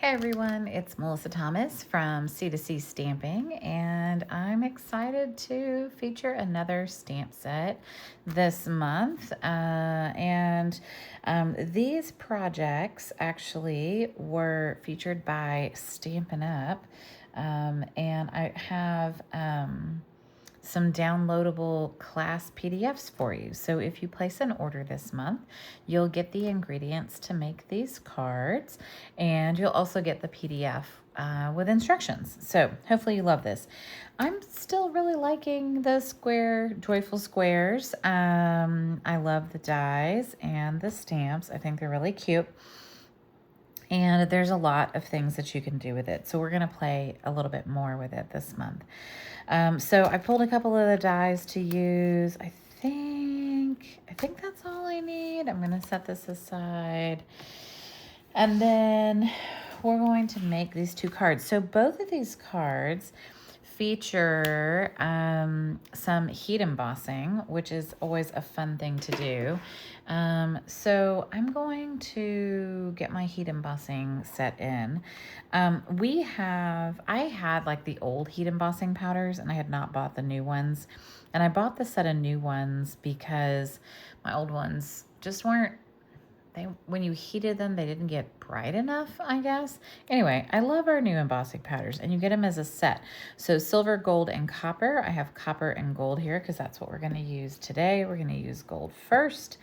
Hey everyone, it's Melissa Thomas from C2C Stamping, and I'm excited to feature another stamp set this month. These projects actually were featured by Stampin' Up, and I have some downloadable class PDFs for you. So if you place an order this month, you'll get the ingredients to make these cards, and you'll also get the PDF with instructions. So hopefully you love this. I'm still really liking the square, joyful squares. I love the dies and the stamps. I think they're really cute. And there's a lot of things that you can do with it. So we're going to play a little bit more with it this month. So I pulled a couple of the dies to use. I think that's all I need. I'm going to set this aside. And then we're going to make these two cards. So both of these cards feature some heat embossing, which is always a fun thing to do. So I'm going to get my heat embossing set in. I had like the old heat embossing powders, and I had not bought the new ones. And I bought the set of new ones because my old ones just weren't, when you heated them, they didn't get bright enough, I guess. Anyway, I love our new embossing powders, and you get them as a set. So silver, gold, and copper. I have copper and gold here because that's what we're going to use today. We're going to use gold first.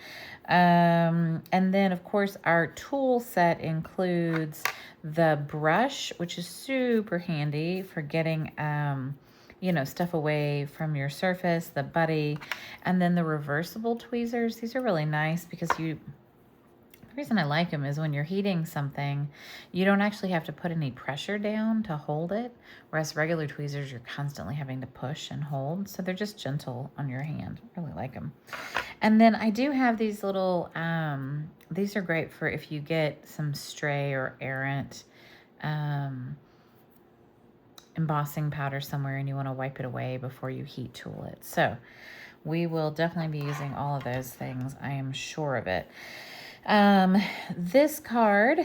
And then, of course, our tool set includes the brush, which is super handy for getting stuff away from your surface, the buddy, and then the reversible tweezers. These are really nice because the reason I like them is when you're heating something, you don't actually have to put any pressure down to hold it, whereas regular tweezers, you're constantly having to push and hold. So they're just gentle on your hand. I really like them. And then I do have these little, these are great for if you get some stray or errant embossing powder somewhere and you want to wipe it away before you heat tool it. So we will definitely be using all of those things. I am sure of it. This card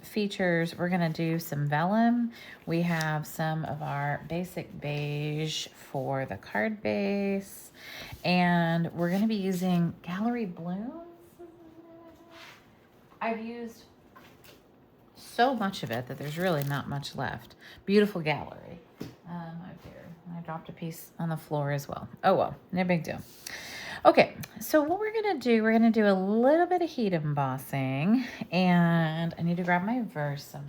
features, we're going to do some vellum. We have some of our basic beige for the card base, and we're going to be using Gallery Blooms. I've used so much of it that there's really not much left. Beautiful gallery. I dropped a piece on the floor as well. Oh well, no big deal. Okay, so what we're going to do a little bit of heat embossing, and I need to grab my Versamark.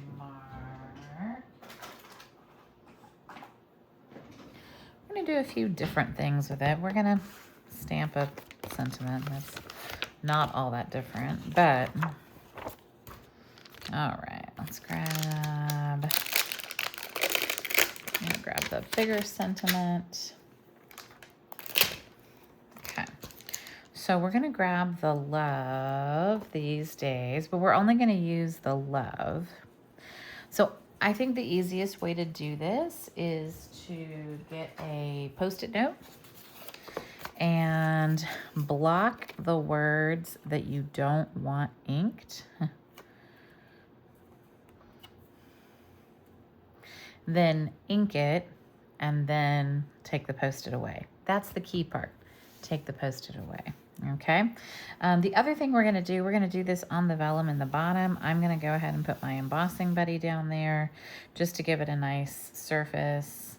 We're going to do a few different things with it. We're going to stamp a sentiment that's not all that different, but all right, let's grab the bigger sentiment. So we're going to grab the love these days, but we're only going to use the love. So I think the easiest way to do this is to get a Post-it note and block the words that you don't want inked. Then ink it and then take the Post-it away. That's the key part. Take the Post-it away. Okay. The other thing we're going to do this on the vellum in the bottom. I'm going to go ahead and put my embossing buddy down there just to give it a nice surface,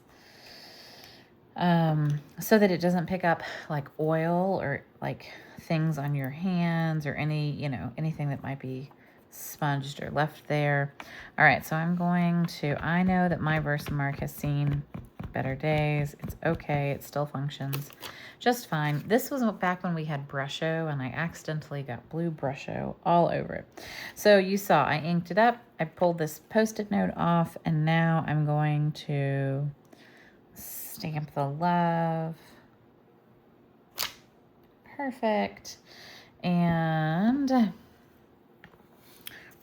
so that it doesn't pick up like oil or like things on your hands or anything that might be smudged or left there. All right. So I know that my Versamark has seen better days. It's okay. It still functions just fine. This was back when we had Brusho, and I accidentally got blue Brusho all over it. So you saw I inked it up. I pulled this Post-it note off, and now I'm going to stamp the love. Perfect. And I'm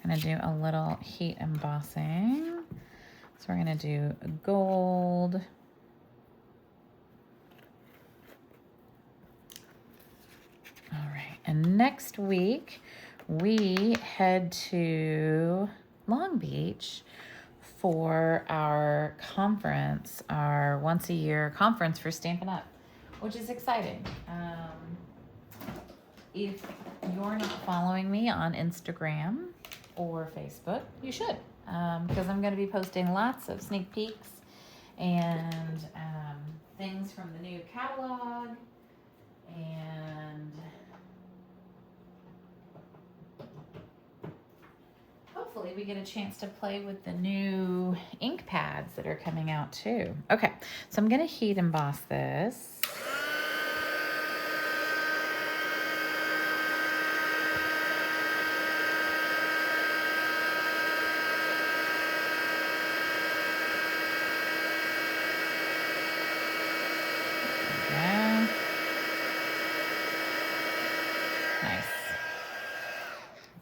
going to do a little heat embossing. So we're going to do gold. All right, and next week we head to Long Beach for our conference, our once a year conference for Stampin' Up, which is exciting. If you're not following me on Instagram or Facebook, you should, because I'm going to be posting lots of sneak peeks and things from the new catalog, and hopefully we get a chance to play with the new ink pads that are coming out too. Okay, so I'm going to heat emboss this.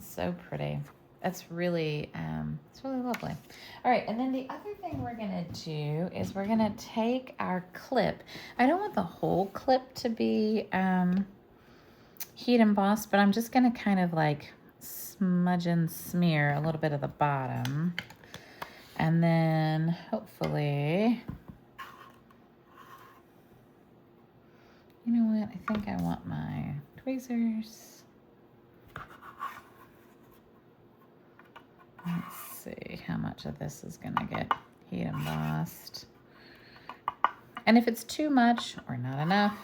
So pretty. It's really lovely. All right, and then the other thing we're gonna do is we're gonna take our clip. I don't want the whole clip to be heat embossed, but I'm just gonna kind of like smudge and smear a little bit of the bottom, and then hopefully, you know what? I think I want my tweezers. Let's see how much of this is going to get heat embossed. And if it's too much or not enough,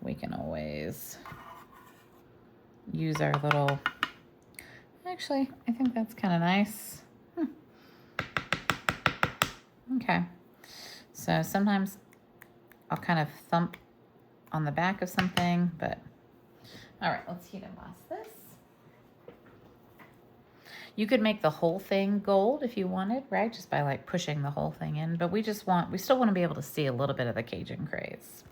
we can always use our little... Actually, I think that's kind of nice. Okay. So sometimes I'll kind of thump on the back of something, but... All right, let's heat emboss this. You could make the whole thing gold if you wanted, right? Just by like pushing the whole thing in. But we still want to be able to see a little bit of the Cajun craze.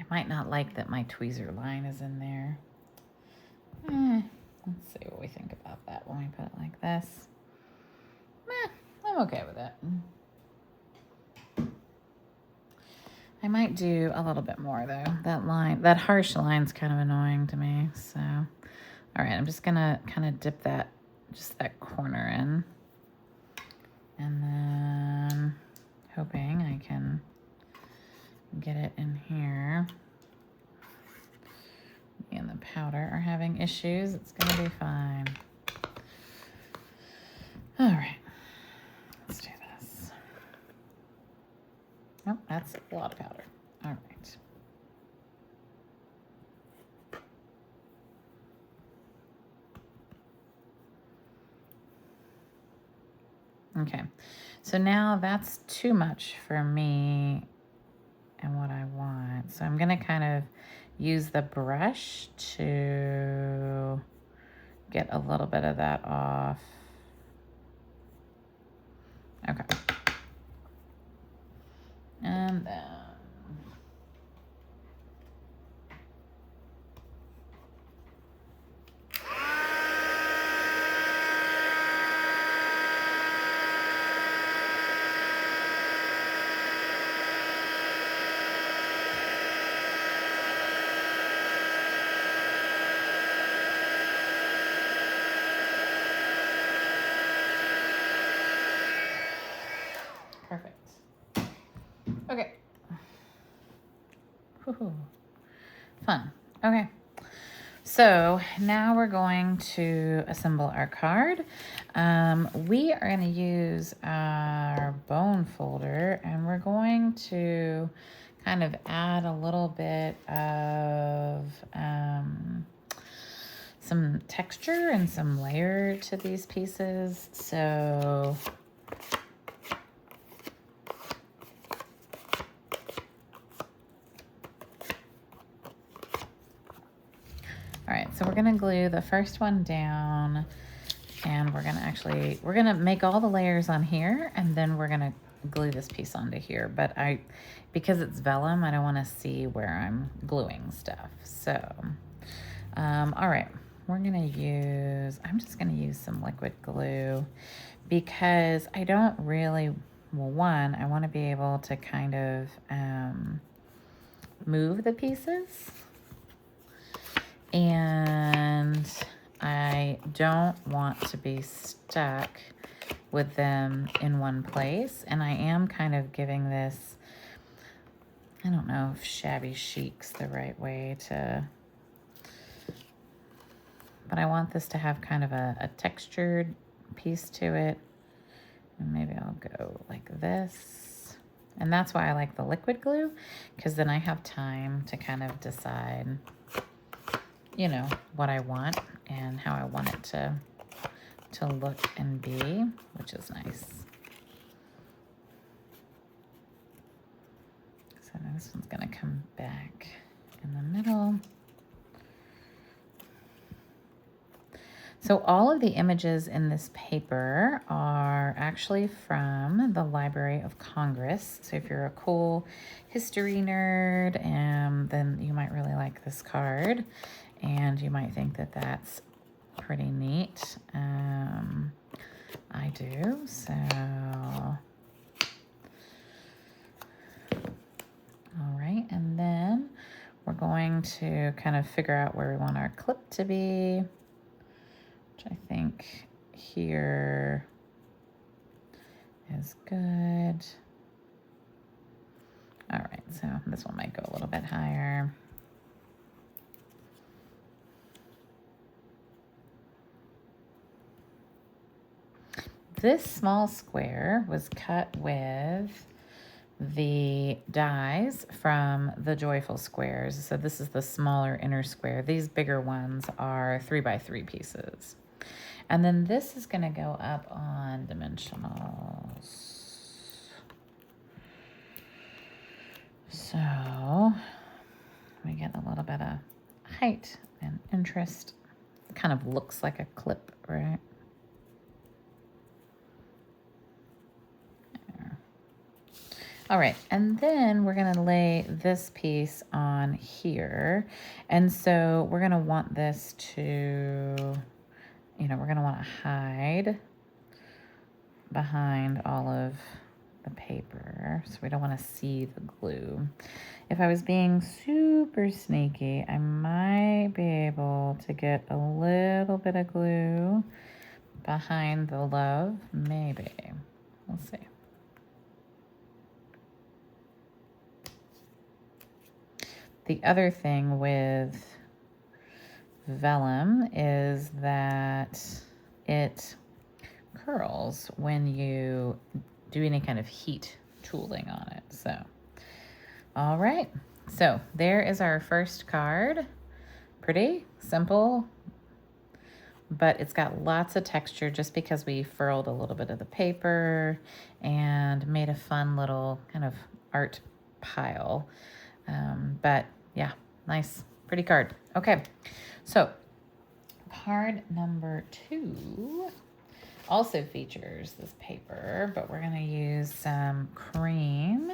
Might not like that my tweezer line is in there. Let's see what we think about that when we put it like this. I'm okay with it. I might do a little bit more though. That harsh line's kind of annoying to me. So, all right, I'm just gonna kind of dip that corner in, and then hoping I can get it in here. Me and the powder are having issues. It's gonna be fine. All right, let's do this. Oh, that's a lot of powder. All right. Okay, so now that's too much for me and what I want. So I'm gonna kind of use the brush to get a little bit of that off. Okay. And then perfect. Okay. Woohoo. Fun. Okay. So now we're going to assemble our card. We are going to use our bone folder, and we're going to kind of add a little bit of some texture and some layer to these pieces. So all right, so we're gonna glue the first one down, and we're gonna make all the layers on here, and then we're gonna glue this piece onto here, but because it's vellum, I don't want to see where I'm gluing stuff. So, all right, I'm just gonna use some liquid glue because I don't really, well, one, I want to be able to kind of move the pieces, and I don't want to be stuck with them in one place. And I am kind of giving this, I don't know if shabby chic's the right way to, but I want this to have kind of a textured piece to it. And maybe I'll go like this. And that's why I like the liquid glue, because then I have time to kind of decide, you know, what I want and how I want it to look and be, which is nice. So this one's gonna come back in the middle. So all of the images in this paper are actually from the Library of Congress. So if you're a cool history nerd, then you might really like this card, and you might think that that's pretty neat. I do. So, all right, and then we're going to kind of figure out where we want our clip to be, which I think here is good. All right, so this one might go a little bit higher. This small square was cut with the dies from the Joyful Squares. So this is the smaller inner square. These bigger ones are 3x3 pieces. And then this is gonna go up on dimensionals. So we get a little bit of height and interest. It kind of looks like a clip, right? All right, and then we're gonna lay this piece on here. And so we're gonna want this to, you know, we're gonna wanna hide behind all of the paper. So we don't wanna see the glue. If I was being super sneaky, I might be able to get a little bit of glue behind the love, maybe. We'll see. The other thing with vellum is that it curls when you do any kind of heat tooling on it. So, all right. So there is our first card. Pretty simple, but it's got lots of texture just because we furled a little bit of the paper and made a fun little kind of art pile. But yeah, nice, pretty card. Okay, so card number 2 also features this paper, but we're gonna use some cream,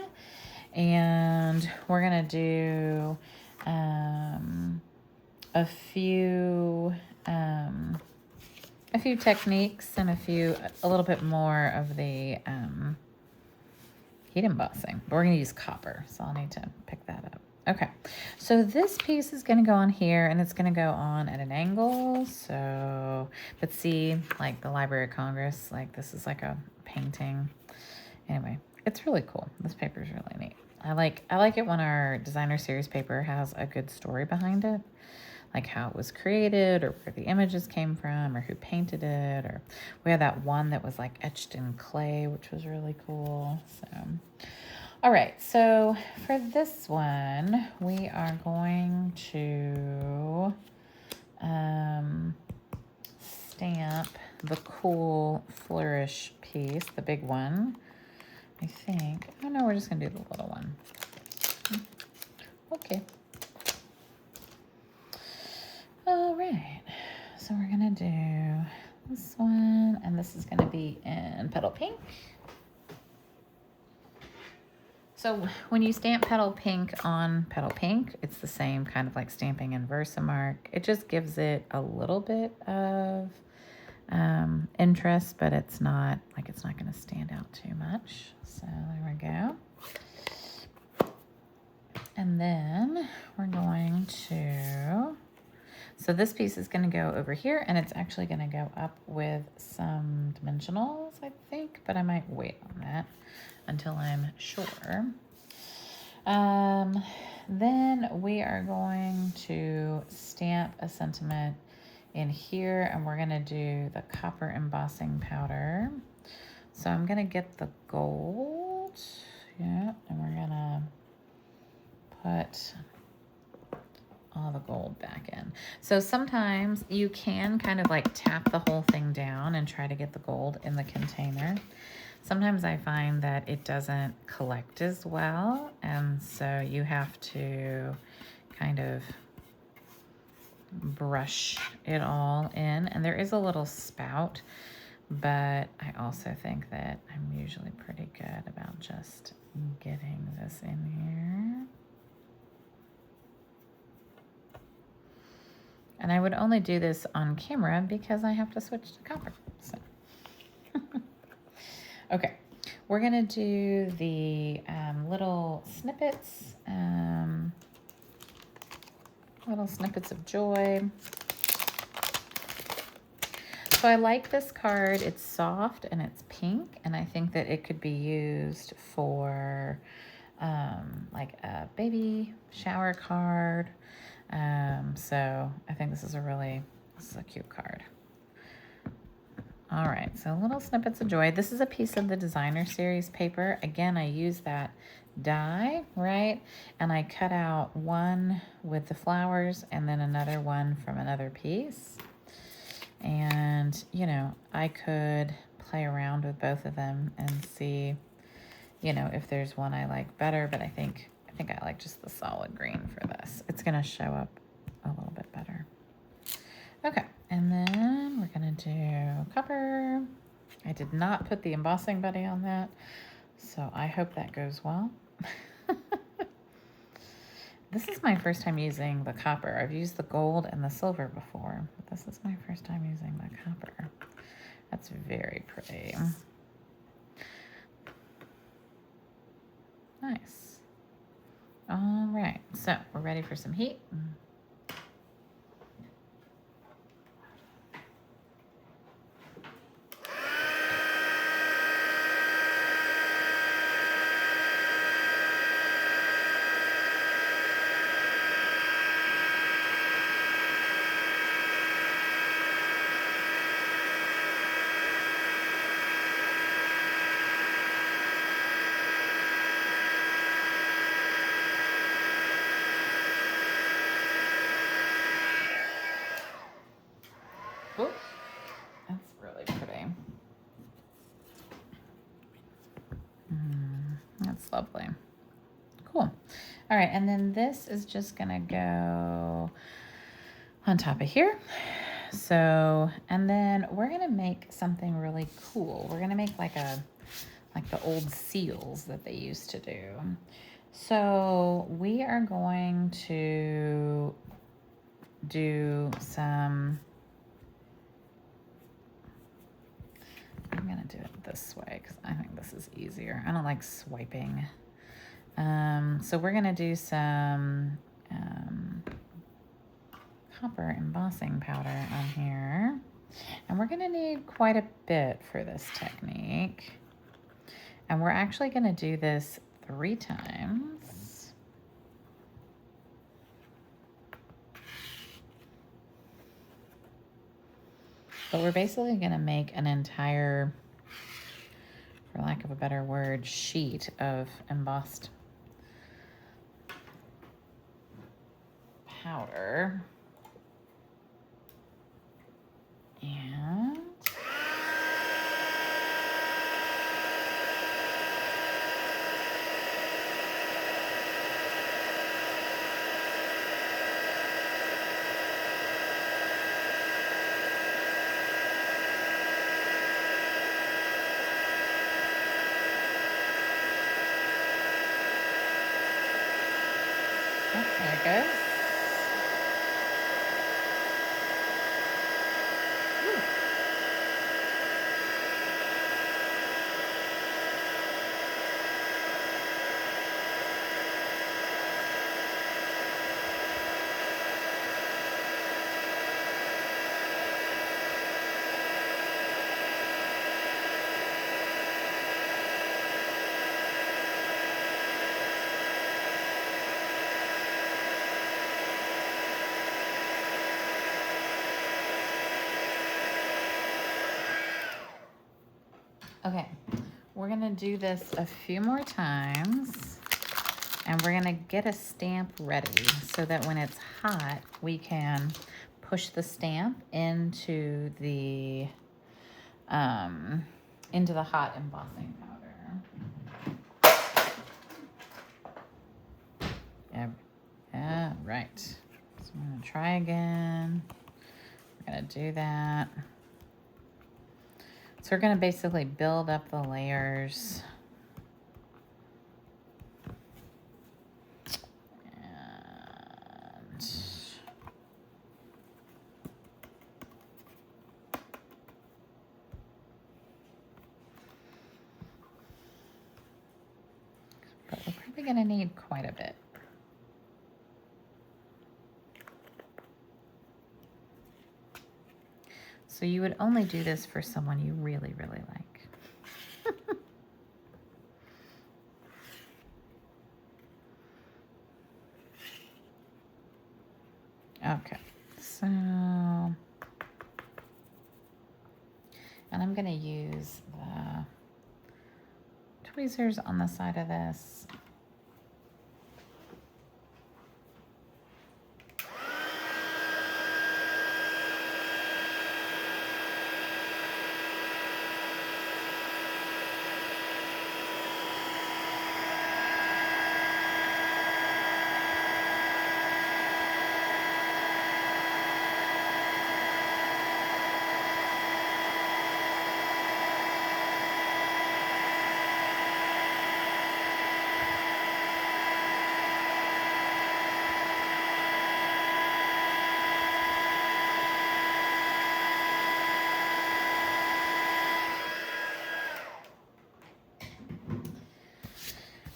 and we're gonna do a few techniques and a little bit more of the heat embossing. But we're gonna use copper, so I'll need to pick that up. Okay, so this piece is gonna go on here, and it's gonna go on at an angle. So, but see, like the Library of Congress, like this is like a painting. Anyway, it's really cool. This paper is really neat. I like it when our designer series paper has a good story behind it, like how it was created, or where the images came from, or who painted it. Or we had that one that was like etched in clay, which was really cool. So, all right, so for this one, we are going to stamp the cool flourish piece, the big one, I think. Oh no, we're just gonna do the little one. Okay. All right, so we're gonna do this one, and this is gonna be in Petal Pink. So when you stamp petal pink on petal pink, it's the same kind of like stamping in Versamark. It just gives it a little bit of interest, but it's not going to stand out too much. So there we go. And then we're going to, so this piece is going to go over here, and it's actually going to go up with some dimensionals, I think, but I might wait on that until I'm sure. Then we are going to stamp a sentiment in here, and we're going to do the copper embossing powder. So I'm going to get the gold, yeah, and we're going to put all the gold back in. So sometimes you can kind of like tap the whole thing down and try to get the gold in the container. Sometimes I find that it doesn't collect as well, and so you have to kind of brush it all in. And there is a little spout, but I also think that I'm usually pretty good about just getting this in here. And I would only do this on camera because I have to switch to copper. So. Okay, we're gonna do the little snippets of joy. So I like this card. It's soft and it's pink, and I think that it could be used for like a baby shower card. So I think this is a cute card. All right, so little snippets of joy. This is a piece of the designer series paper. Again, I use that die, right? And I cut out one with the flowers and then another one from another piece. And, you know, I could play around with both of them and see, you know, if there's one I like better, but I think I like just the solid green for this. It's gonna show up a little bit better. Okay, and then we're gonna do copper. I did not put the embossing buddy on that, so I hope that goes well. This is my first time using the copper. I've used the gold and the silver before, but this is my first time using the copper. That's very pretty. Nice. All right, so we're ready for some heat. Ooh, that's really pretty. That's lovely. Cool. All right, and then this is just gonna go on top of here. So, and then we're gonna make something really cool. We're gonna make like the old seals that they used to do. So we are going to do some, I'm gonna do it this way because I think this is easier. I don't like swiping. So we're gonna do some copper embossing powder on here. And we're gonna need quite a bit for this technique. And we're actually gonna do this 3 times. But we're basically gonna make an entire, for lack of a better word, sheet of embossed powder. And There it goes. Okay, we're gonna do this a few more times and we're gonna get a stamp ready so that when it's hot, we can push the stamp into the hot embossing powder. Yeah, right. So I'm gonna try again. We're gonna do that. So we're gonna basically build up the layers. But we're probably gonna need quite a bit. So you would only do this for someone you really, really like. Okay, so, and I'm gonna use the tweezers on the side of this.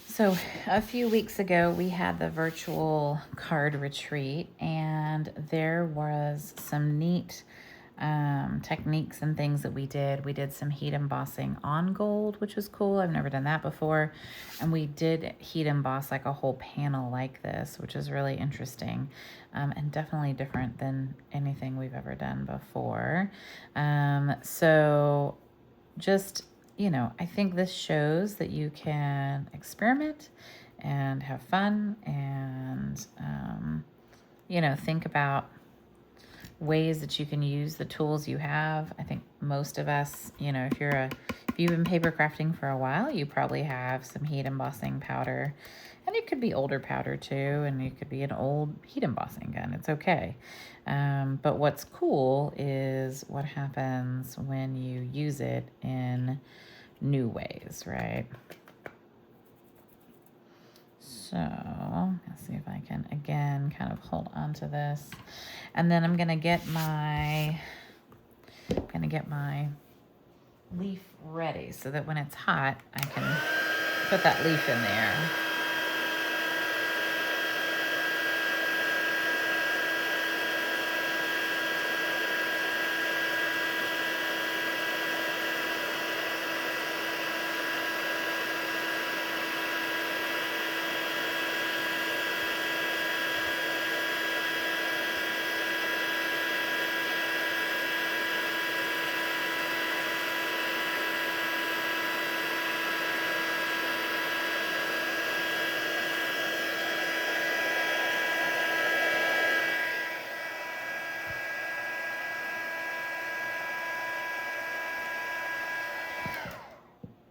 So a few weeks ago, we had the virtual card retreat, and there was some neat techniques and things that we did. We did some heat embossing on gold, which was cool. I've never done that before. And we did heat emboss like a whole panel like this, which is really interesting and definitely different than anything we've ever done before. So just, you know, I think this shows that you can experiment and have fun and, you know, think about ways that you can use the tools you have. I think most of us, you know, if you've been paper crafting for a while, you probably have some heat embossing powder, and it could be older powder too, and it could be an old heat embossing gun. It's okay. But what's cool is what happens when you use it in new ways, right? So let's see if I can, again, kind of hold on to this. And then I'm gonna get my leaf ready so that when it's hot, I can put that leaf in there.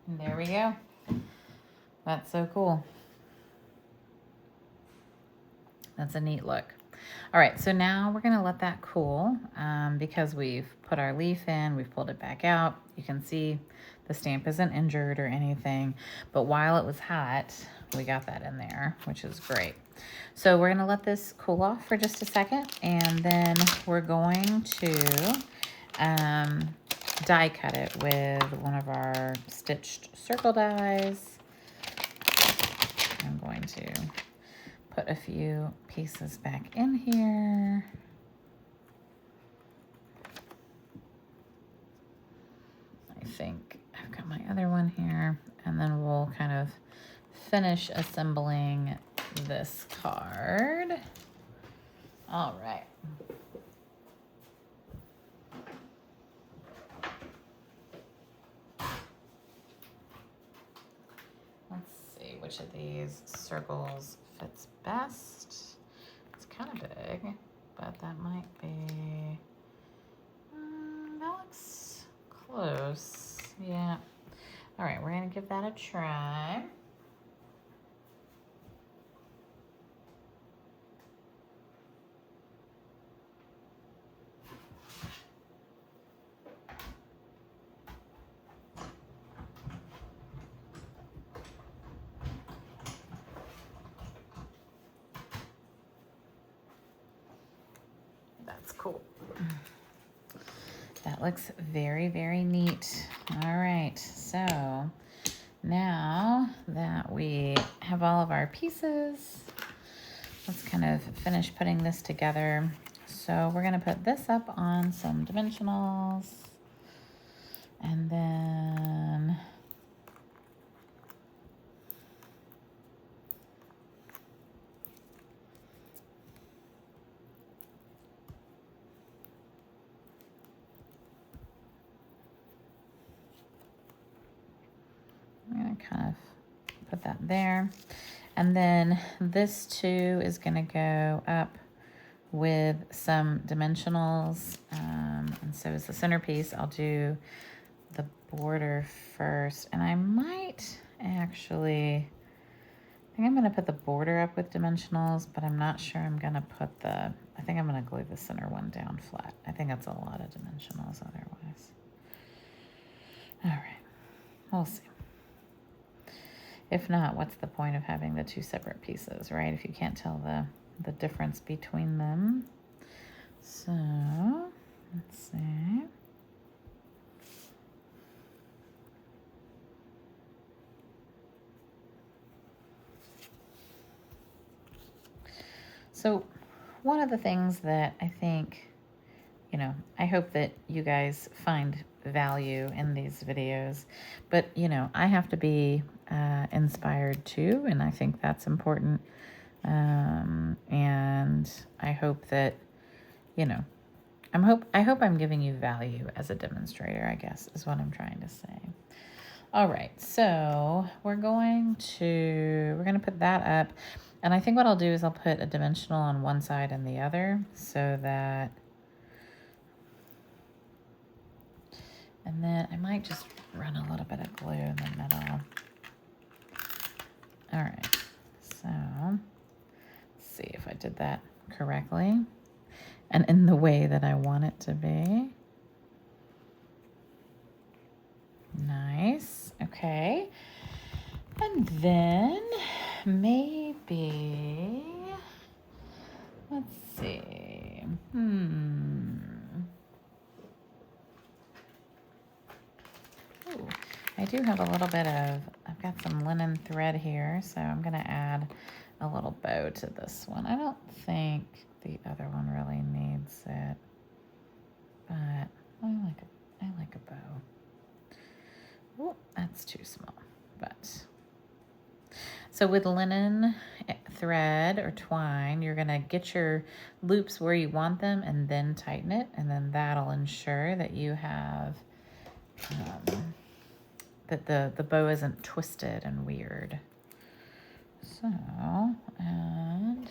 And there we go. That's so cool. That's a neat look. All right, so now we're gonna let that cool because we've put our leaf in, we've pulled it back out. You can see the stamp isn't injured or anything, but while it was hot, we got that in there, which is great. So we're gonna let this cool off for just a second, and then we're going to die cut it with one of our stitched circle dies. I'm going to put a few pieces back in here. I think I've got my other one here, and then we'll kind of finish assembling this card. All right. Let's see which of these circles fits best. It's kind of big, but that might be, that looks close. Yeah. All right, we're gonna give that a try. That's cool. That looks very, very neat. All right, so now that we have all of our pieces, let's kind of finish putting this together. So we're gonna put this up on some dimensionals, and then I'm gonna kind of put that there. And then this too is gonna go up with some dimensionals. And so as the centerpiece, I'll do the border first. And I might actually, I think I'm gonna put the border up with dimensionals, but I'm not sure I'm gonna put the, I think I'm gonna glue the center one down flat. I think that's a lot of dimensionals otherwise. All right, we'll see. If not, what's the point of having the two separate pieces, right? If you can't tell the difference between them. So, let's see. So, one of the things that I think, you know, I hope that you guys find value in these videos, but, you know, I have to be inspired too, and I think that's important. And I hope that, you know, I hope I'm giving you value as a demonstrator, I guess, is what I'm trying to say. All right, so we're gonna put that up. And I think what I'll do is I'll put a dimensional on one side and the other so that, and then I might just run a little bit of glue in the middle. All right, so let's see if I did that correctly and in the way that I want it to be. Nice, okay. And then maybe, let's see, Ooh, I do have a little bit of, I've got some linen thread here, so I'm gonna add a little bow to this one. I don't think the other one really needs it, but I like a bow. Oh, that's too small, but. So with linen thread or twine, you're gonna get your loops where you want them and then tighten it, and then that'll ensure that you have, that the bow isn't twisted and weird. So, and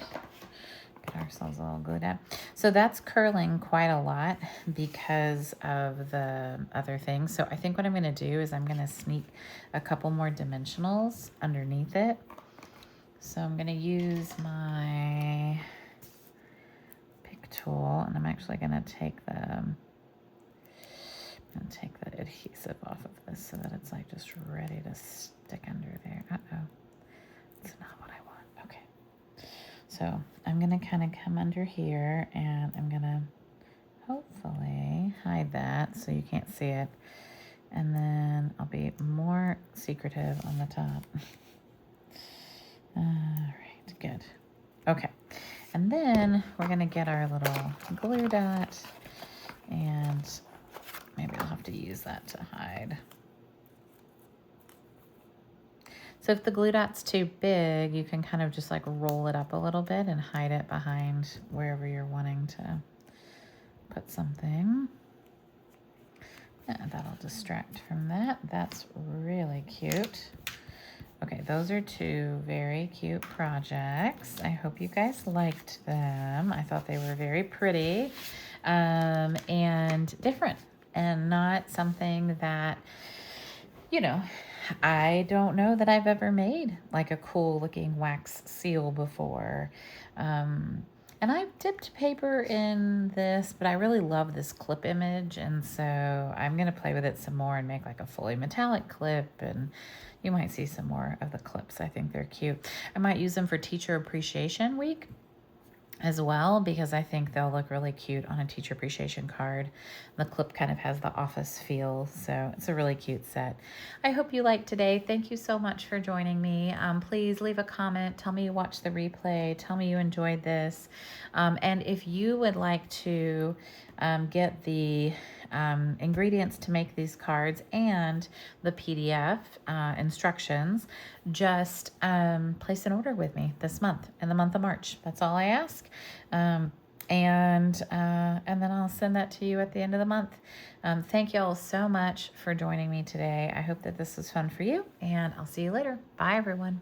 get ourselves a little glued down. So that's curling quite a lot because of the other things. So I think what I'm gonna do is I'm gonna sneak a couple more dimensionals underneath it. So I'm gonna use my pick tool, and I'm actually gonna take the adhesive off of this so that it's like just ready to stick under there. Uh-oh, it's not what I want. Okay, So I'm going to kind of come under here and I'm going to hopefully hide that so you can't see it. And then I'll be more secretive on the top. All right, good. Okay, and then we're gonna get our little glue dot, and maybe I'll have to use that to hide. So if the glue dot's too big, you can kind of just like roll it up a little bit and hide it behind wherever you're wanting to put something. Yeah, that'll distract from that. That's really cute. Okay, those are two very cute projects. I hope you guys liked them. I thought they were very pretty and different, and not something that, you know, I don't know that I've ever made like a cool looking wax seal before. And I've dipped paper in this, but I really love this clip image, and so I'm going to play with it some more and make like a fully metallic clip, and you might see some more of the clips. I think they're cute. I might use them for Teacher Appreciation Week as well, because I think they'll look really cute on a teacher appreciation card. The clip kind of has the office feel, so it's a really cute set. I hope you liked today. Thank you so much for joining me. Please leave a comment. Tell me you watched the replay. Tell me you enjoyed this. And if you would like to get the ingredients to make these cards and the PDF instructions, just place an order with me this month, in the month of March. That's all I ask. And then I'll send that to you at the end of the month. Thank you all so much for joining me today. I hope that this was fun for you, and I'll see you later. Bye, everyone.